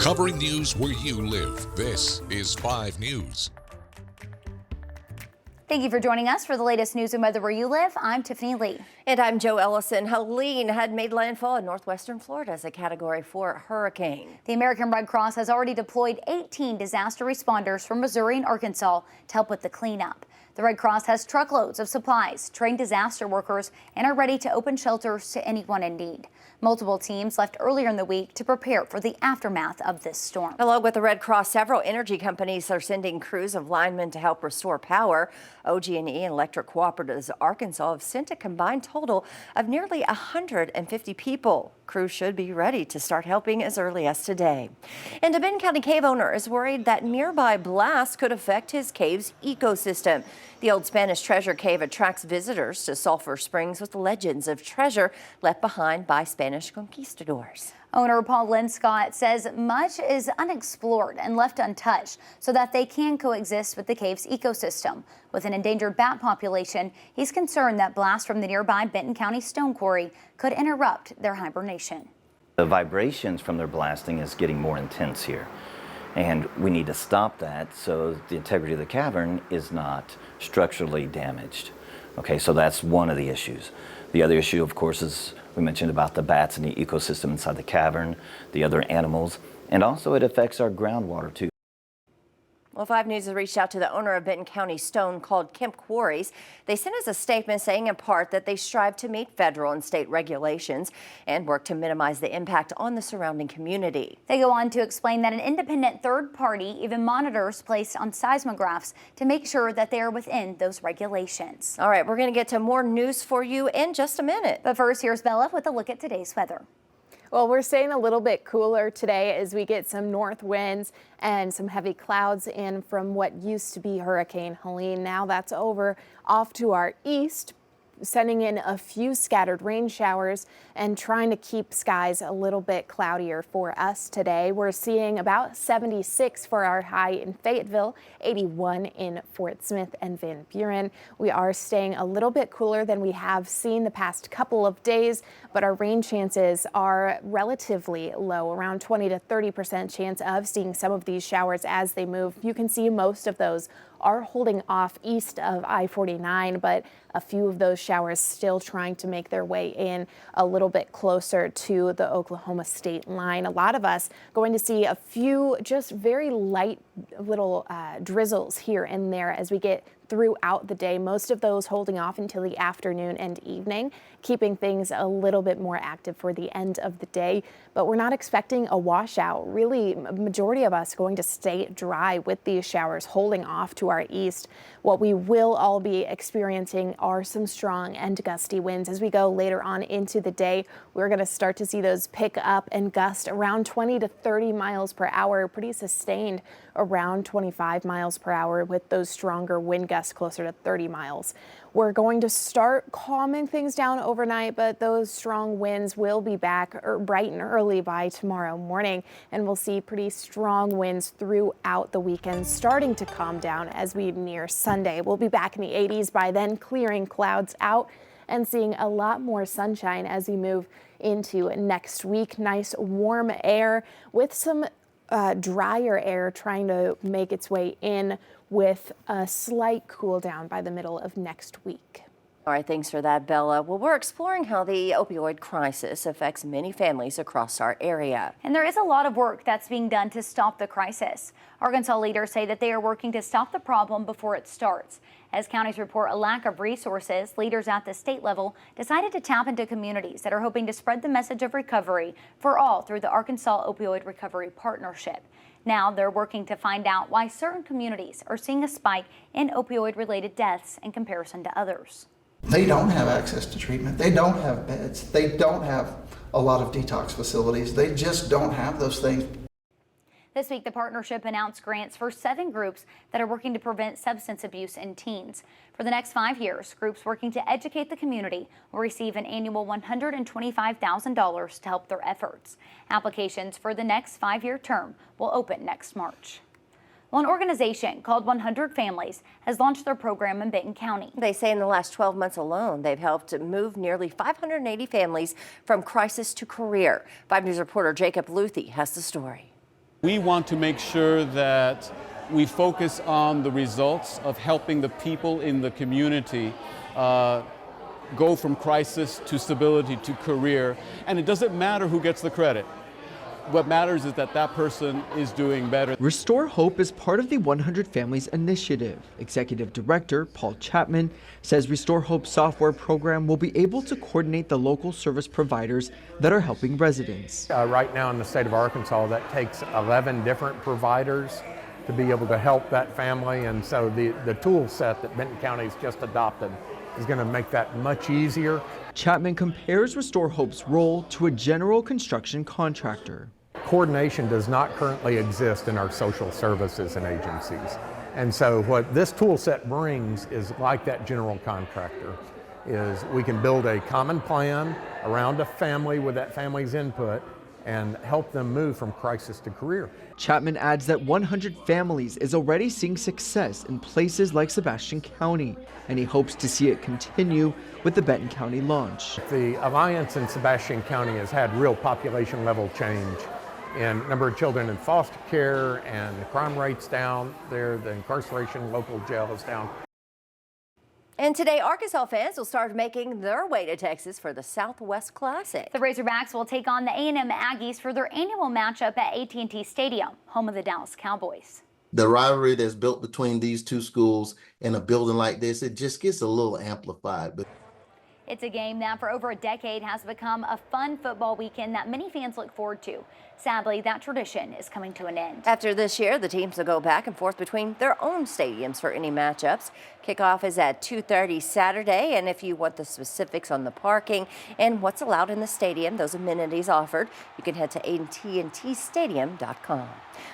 Covering news where you live. This is 5 News. Thank you for joining us for the latest news and weather where you live. I'm Tiffany Lee. And I'm Joe Ellison. Helene had made landfall in northwestern Florida as a Category 4 hurricane. The American Red Cross has already deployed 18 disaster responders from Missouri and Arkansas to help with the cleanup. The Red Cross has truckloads of supplies, trained disaster workers, and are ready to open shelters to anyone in need. Multiple teams left earlier in the week to prepare for the aftermath of this storm. Along with the Red Cross, several energy companies are sending crews of linemen to help restore power. OG&E and Electric Cooperatives Arkansas have sent a combined total of nearly 150 people. Crews should be ready to start helping as early as today. And a Benton County cave owner is worried that nearby blasts could affect his cave's ecosystem. The old Spanish treasure cave attracts visitors to Sulphur Springs with legends of treasure left behind by Spanish conquistadors. Owner Paul Linscott says much is unexplored and left untouched so that they can coexist with the cave's ecosystem. With an endangered bat population, he's concerned that blasts from the nearby Benton County Stone Quarry could interrupt their hibernation. The vibrations from their blasting is getting more intense here, and we need to stop that so the integrity of the cavern is not structurally damaged. Okay, so that's one of the issues. The other issue, of course, is we mentioned about the bats and the ecosystem inside the cavern, the other animals, and also it affects our groundwater too. Well, 5 News has reached out to the owner of Benton County Stone called Kemp Quarries. They sent us a statement saying in part that they strive to meet federal and state regulations and work to minimize the impact on the surrounding community. They go on to explain that an independent third party even monitors placed on seismographs to make sure that they are within those regulations. All right, we're going to get to more news for you in just a minute. But first, here's Bella with a look at today's weather. Well, we're staying a little bit cooler today as we get some north winds and some heavy clouds in from what used to be Hurricane Helene. Now that's over off to our east, sending in a few scattered rain showers and trying to keep skies a little bit cloudier for us today. We're seeing about 76 for our high in Fayetteville, 81 in Fort Smith and Van Buren. We are staying a little bit cooler than we have seen the past couple of days, but our rain chances are relatively low, around 20 to 30% chance of seeing some of these showers as they move. You can see most of those are holding off east of I-49, but a few of those showers still trying to make their way in a little bit closer to the Oklahoma state line. A lot of us going to see a few just very light little drizzles here and there as we get throughout the day. Most of those holding off until the afternoon and evening, keeping things a little bit more active for the end of the day. But we're not expecting a washout. Really, majority of us going to stay dry with these showers holding off to our east. What we will all be experiencing are some strong and gusty winds as we go later on into the day. We're going to start to see those pick up and gust around 20 to 30 miles per hour, pretty sustained around 25 miles per hour with those stronger wind gusts closer to 30 miles. We're going to start calming things down overnight, but those strong winds will be back bright and early by tomorrow morning, and we'll see pretty strong winds throughout the weekend starting to calm down as we near Sunday. We'll be back in the 80s by then, clearing clouds out and seeing a lot more sunshine as we move into next week. Nice warm air with some drier air trying to make its way in with a slight cool down by the middle of next week. All right, thanks for that, Bella. Well, we're exploring how the opioid crisis affects many families across our area. And there is a lot of work that's being done to stop the crisis. Arkansas leaders say that they are working to stop the problem before it starts. As counties report a lack of resources, leaders at the state level decided to tap into communities that are hoping to spread the message of recovery for all through the Arkansas Opioid Recovery Partnership. Now they're working to find out why certain communities are seeing a spike in opioid-related deaths in comparison to others. They don't have access to treatment. They don't have beds. They don't have a lot of detox facilities. They just don't have those things. This week, the partnership announced grants for 7 groups that are working to prevent substance abuse in teens. For the next 5 years, groups working to educate the community will receive an annual $125,000 to help their efforts. Applications for the next 5-year term will open next March. Well, an organization called 100 Families has launched their program in Benton County. They say in the last 12 months alone, they've helped move nearly 580 families from crisis to career. 5 News reporter Jacob Luthi has the story. We want to make sure that we focus on the results of helping the people in the community go from crisis to stability to career. And it doesn't matter who gets the credit. What matters is that that person is doing better. Restore Hope is part of the 100 Families Initiative. Executive Director Paul Chapman says Restore Hope's software program will be able to coordinate the local service providers that are helping residents. Right now in the state of Arkansas, that takes 11 different providers to be able to help that family. And so the tool set that Benton County's just adopted is going to make that much easier. Chapman compares Restore Hope's role to a general construction contractor. Coordination does not currently exist in our social services and agencies. And so what this tool set brings is like that general contractor, is we can build a common plan around a family with that family's input and help them move from crisis to career. Chapman adds that 100 Families is already seeing success in places like Sebastian County, and he hopes to see it continue with the Benton County launch. The Alliance in Sebastian County has had real population level change in number of children in foster care, and the crime rate's down there, the incarceration local jail is down. And today, Arkansas fans will start making their way to Texas for the Southwest Classic. The Razorbacks will take on the A&M Aggies for their annual matchup at AT&T Stadium, home of the Dallas Cowboys. The rivalry that's built between these two schools in a building like this, it just gets a little amplified. But it's a game that for over a decade has become a fun football weekend that many fans look forward to. Sadly, that tradition is coming to an end. After this year, the teams will go back and forth between their own stadiums for any matchups. Kickoff is at 2:30 Saturday, and if you want the specifics on the parking and what's allowed in the stadium, those amenities offered, you can head to AT&TStadium.com.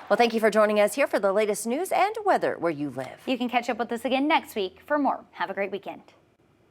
Well, thank you for joining us here for the latest news and weather where you live. You can catch up with us again next week for more. Have a great weekend.